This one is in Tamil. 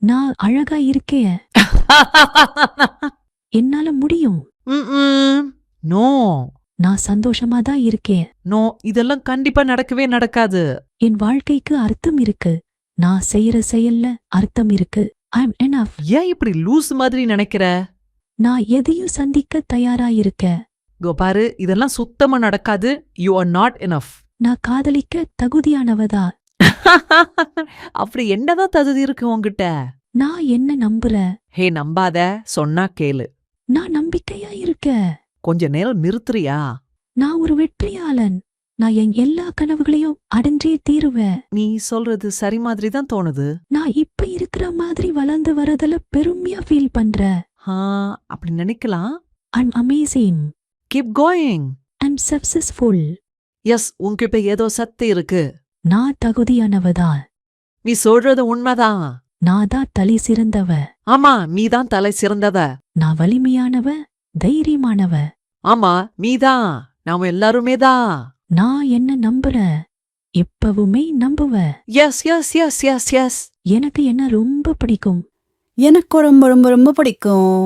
நான் அழகா இருக்கேன். என்னால முடியும். நோ நான் சந்தோஷமா தான் இருக்கேன். நோ, இதெல்லாம் கண்டிப்பா நடக்கவே நடக்காது. என் வாழ்க்கைக்கு அர்த்தம் இருக்கு. நான் செய்யற செயல்ல அர்த்தம் இருக்கு. I'm enough. ஏன் இப்படி லூஸ் மாதிரி நினைக்கிற? நான் எதையும் சந்திக்க தயாரா இருக்கேன். பாரு, இதெல்லாம் சுத்தமா நடக்காது. You are not enough. நான் காதலிக்க தகுதியானவதா. அப்படி என்னதான் தகுதி இருக்கு உன்கிட்ட? நான் என்ன நம்புறேன். ஹே, நம்பாத, சொன்னா கேளு. நான் நம்பிக்கையா இருக்கேன். கொஞ்ச நேரம் நிறுத்துறியா? நான் ஒரு வெற்றியாளன். நான் என் எல்லா கனவுகளையும் அடைஞ்சே தீருவேன். நீ சொல்றது சரி மாதிரி தான் தோணுது. நான் இப்ப இருக்கிற மாதிரி வளர்ந்து வரதுல பெருமையா ஃபீல் பண்றேன். அப்படி நினைக்கலாம். I'm amazing. Keep going. I'm successful. Yes, உன்கிட்ட ஏதோ சக்தி இருக்கு. நான் தகுதியானவதா. நீ சொல்றது உண்மைதான். நான் தான் தலை சிறந்தவ. ஆமா, நீதான் தலை சிறந்தவ. நான் வலிமையானவ, தைரியமானவ. ஆமா, நீதான். நாம எல்லாருமே தான். நான் என்ன நம்புறேன். எப்பவுமே நம்புவேன். Yes yes yes yes yes. எனக்கு என்ன ரொம்ப பிடிக்கும். எனக்கு ரொம்ப ரொம்ப ரொம்ப பிடிக்கும்.